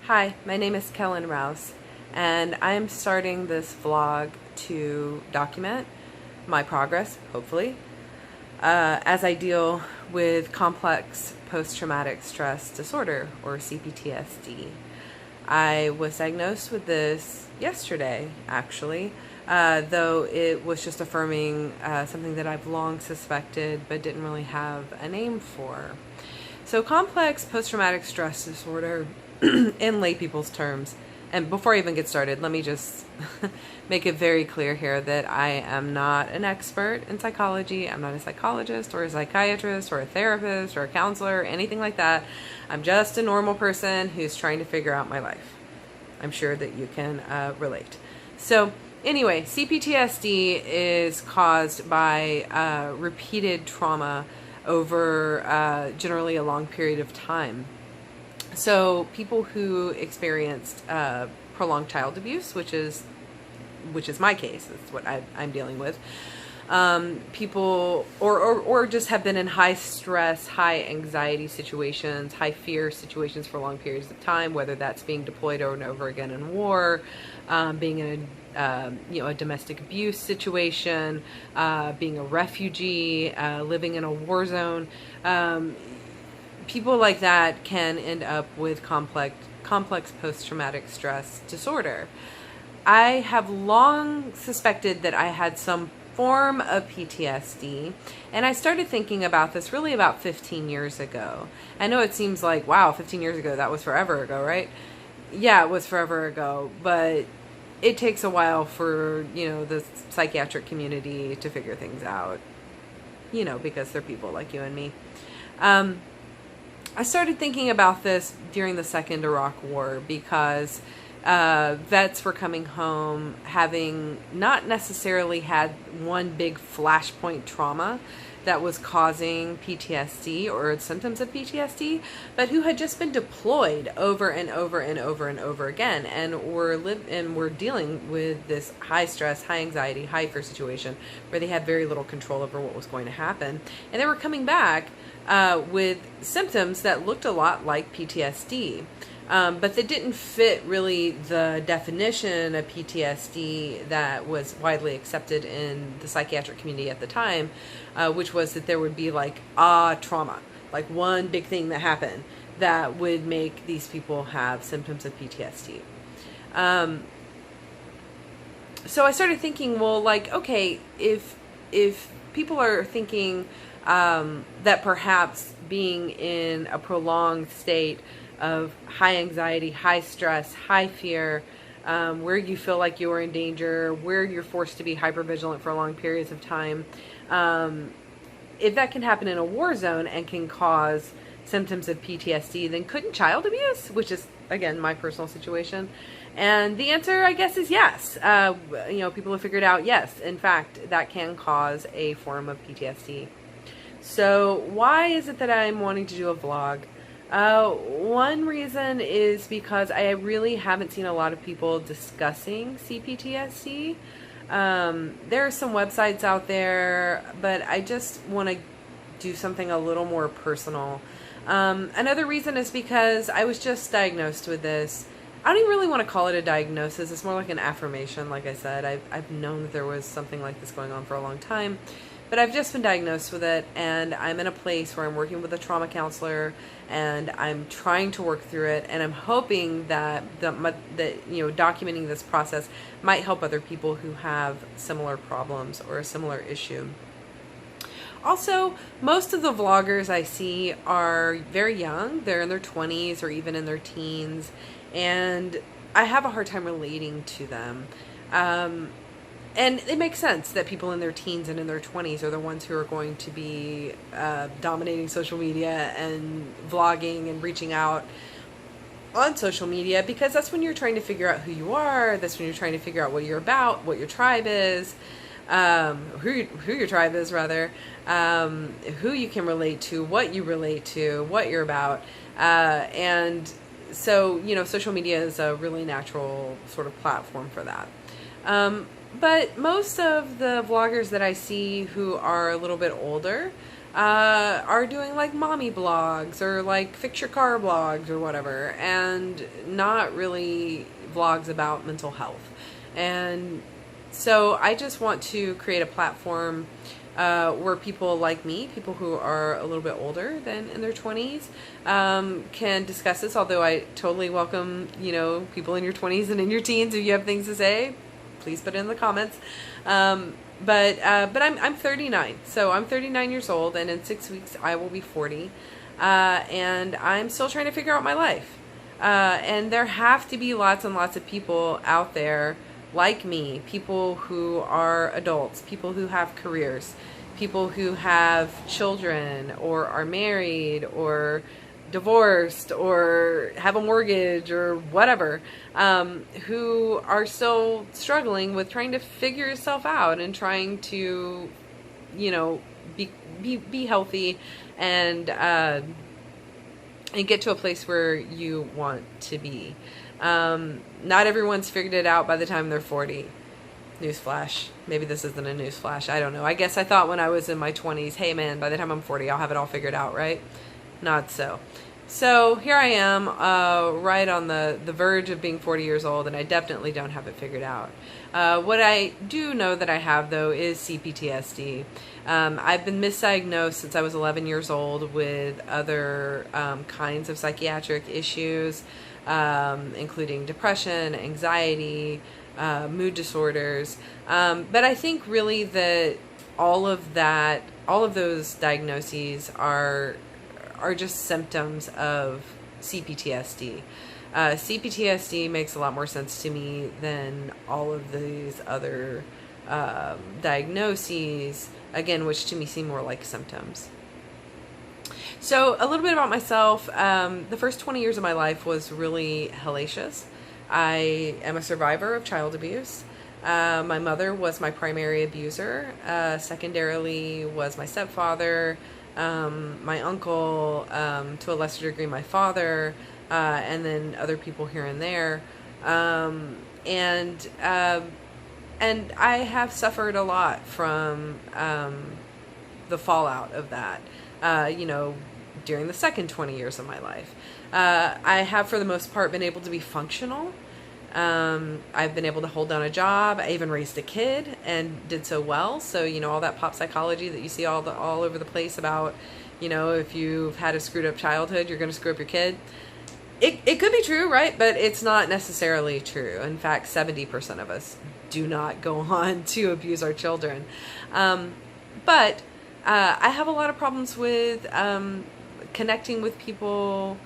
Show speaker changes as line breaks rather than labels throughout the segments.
Hi, my name is Kellen Rouse, and I'm starting this vlog to document my progress, hopefully, as I deal with complex post-traumatic stress disorder, or c-PTSD. I was diagnosed with this yesterday, actually, though it was just affirming something that I've long suspected but didn't really have a name for. So complex post-traumatic stress disorder, in lay people's terms, and before I even get started, let me just make it very clear here that I am not an expert in psychology. I'm not a psychologist or a psychiatrist or a therapist or a counselor or anything like that. I'm just a normal person who's trying to figure out my life. I'm sure that you can relate. So anyway, c-PTSD is caused by repeated trauma over generally a long period of time. So people who experienced prolonged child abuse, which is my case, that's what I'm dealing with. People or just have been in high stress, high anxiety situations, high fear situations for long periods of time, whether that's being deployed over and over again in war, being in a domestic abuse situation, being a refugee, living in a war zone. People like that can end up with complex post-traumatic stress disorder. I have long suspected that I had some form of PTSD, and I started thinking about this really about 15 years ago. I know it seems like, wow, 15 years ago, that was forever ago, right? Yeah, it was forever ago, but it takes a while for, the psychiatric community to figure things out, because they're people like you and me. I started thinking about this during the Second Iraq War because vets were coming home having not necessarily had one big flashpoint trauma that was causing PTSD or symptoms of PTSD, but who had just been deployed over and over and over and over again, and were dealing with this high stress, high anxiety, high fear situation where they had very little control over what was going to happen, and they were coming back with symptoms that looked a lot like PTSD. But they didn't fit really the definition of PTSD that was widely accepted in the psychiatric community at the time, which was that there would be like trauma, like one big thing that happened that would make these people have symptoms of PTSD. So I started thinking, well, like, okay, if people are thinking that perhaps being in a prolonged state of high anxiety, high stress, high fear, where you feel like you are in danger, where you're forced to be hypervigilant for long periods of time, if that can happen in a war zone and can cause symptoms of PTSD, then couldn't child abuse, which is, again, my personal situation? And the answer, I guess, is yes. People have figured out, yes, in fact, that can cause a form of PTSD. So why is it that I'm wanting to do a vlog? One reason is because I really haven't seen a lot of people discussing c-PTSD. There are some websites out there, but I just want to do something a little more personal. Another reason is because I was just diagnosed with this. I don't even really want to call it a diagnosis. It's more like an affirmation. Like I said, I've known that there was something like this going on for a long time. But I've just been diagnosed with it, and I'm in a place where I'm working with a trauma counselor, and I'm trying to work through it, and I'm hoping that documenting this process might help other people who have similar problems or a similar issue. Also, most of the vloggers I see are very young. They're in their 20s or even in their teens, and I have a hard time relating to them. And it makes sense that people in their teens and in their 20s are the ones who are going to be dominating social media and vlogging and reaching out on social media, because that's when you're trying to figure out who you are. That's when you're trying to figure out what you're about, what your tribe is, who your tribe is, rather, who you can relate to, what you relate to, what you're about. And so, social media is a really natural sort of platform for that. But most of the vloggers that I see who are a little bit older, are doing like mommy blogs or like fix your car blogs or whatever, and not really vlogs about mental health. And so I just want to create a platform where people like me, people who are a little bit older than in their 20s, can discuss this. Although I totally welcome, people in your 20s and in your teens, if you have things to say, please put it in the comments. But I'm 39, so I'm 39 years old, and in 6 weeks I will be 40, and I'm still trying to figure out my life. And there have to be lots and lots of people out there like me, people who are adults, people who have careers, people who have children or are married or divorced or have a mortgage or whatever, who are still struggling with trying to figure yourself out and trying to, be healthy and get to a place where you want to be. Not everyone's figured it out by the time they're 40. Newsflash. Maybe this isn't a newsflash. I don't know. I guess I thought when I was in my 20s, hey man, by the time I'm 40, I'll have it all figured out, right? Not so. So here I am, right on the verge of being 40 years old, and I definitely don't have it figured out. What I do know that I have, though, is c-PTSD. I've been misdiagnosed since I was 11 years old with other kinds of psychiatric issues, including depression, anxiety, mood disorders. But I think really that all of those diagnoses are just symptoms of c-PTSD. c-PTSD makes a lot more sense to me than all of these other diagnoses, again, which to me seem more like symptoms. So a little bit about myself. The first 20 years of my life was really hellacious. I am a survivor of child abuse. My mother was my primary abuser. Secondarily was my stepfather, my uncle, to a lesser degree my father, and then other people here and there. And I have suffered a lot from the fallout of that, during the second 20 years of my life. I have, for the most part, been able to be functional. I've been able to hold down a job. I even raised a kid and did so well. So, all that pop psychology that you see all over the place about, if you've had a screwed up childhood, you're going to screw up your kid. It could be true, right? But it's not necessarily true. In fact, 70% of us do not go on to abuse our children. But I have a lot of problems with connecting with people,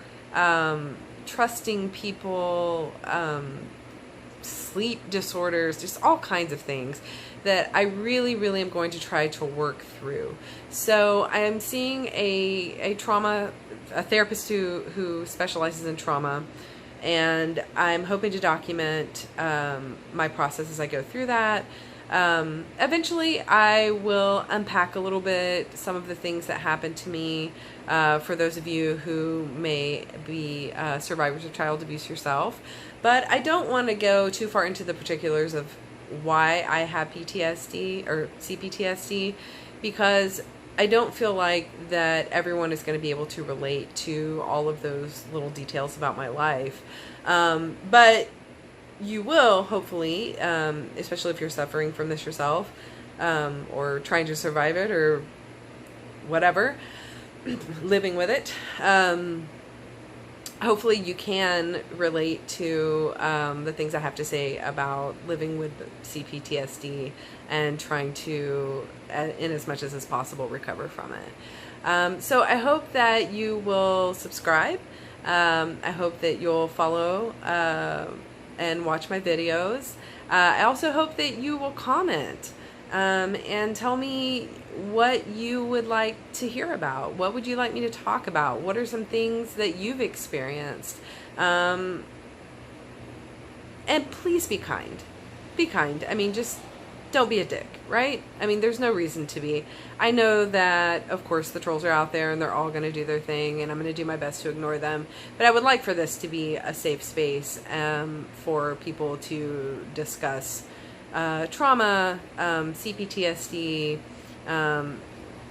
trusting people, sleep disorders, just all kinds of things that I really, really am going to try to work through. So I am seeing a therapist who specializes in trauma, and I'm hoping to document my process as I go through that. Eventually I will unpack a little bit some of the things that happened to me, for those of you who may be survivors of child abuse yourself. But I don't want to go too far into the particulars of why I have PTSD or c-PTSD, because I don't feel like that everyone is going to be able to relate to all of those little details about my life. But you will, hopefully, especially if you're suffering from this yourself, or trying to survive it, or whatever, living with it. Hopefully you can relate to the things I have to say about living with c-PTSD and trying to, in as much as is possible, recover from it. So I hope that you will subscribe. I hope that you'll follow and watch my videos. I also hope that you will comment and tell me what you would like to hear about. What would you like me to talk about? What are some things that you've experienced? And please be kind. Be kind. I mean, just don't be a dick, right? I mean, there's no reason to be. I know that, of course, the trolls are out there and they're all going to do their thing, and I'm going to do my best to ignore them. But I would like for this to be a safe space for people to discuss trauma, c-PTSD,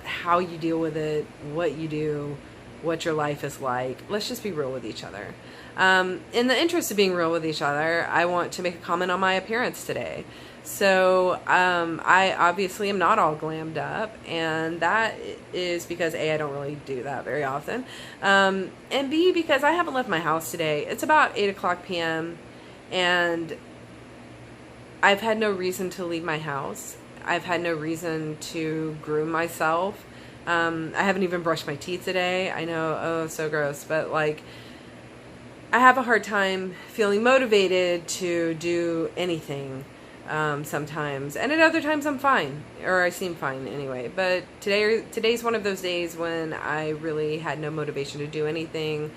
how you deal with it, what you do, what your life is like. Let's just be real with each other. In the interest of being real with each other, I want to make a comment on my appearance today. So I obviously am not all glammed up, and that is because A, I don't really do that very often, and B, because I haven't left my house today. It's about 8 o'clock p.m. and I've had no reason to leave my house. I've had no reason to groom myself. I haven't even brushed my teeth today. I know, oh, so gross, but like, I have a hard time feeling motivated to do anything sometimes, and at other times I'm fine, or I seem fine anyway. But today's one of those days when I really had no motivation to do anything.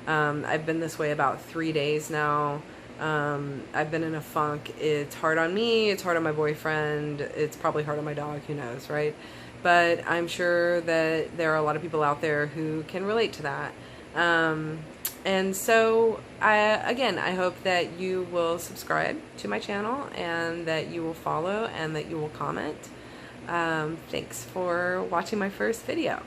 I've been this way about 3 days now. I've been in a funk. It's hard on me, it's hard on my boyfriend, it's probably hard on my dog, who knows, right? But I'm sure that there are a lot of people out there who can relate to that. And so, I hope that you will subscribe to my channel, and that you will follow, and that you will comment. Thanks for watching my first video.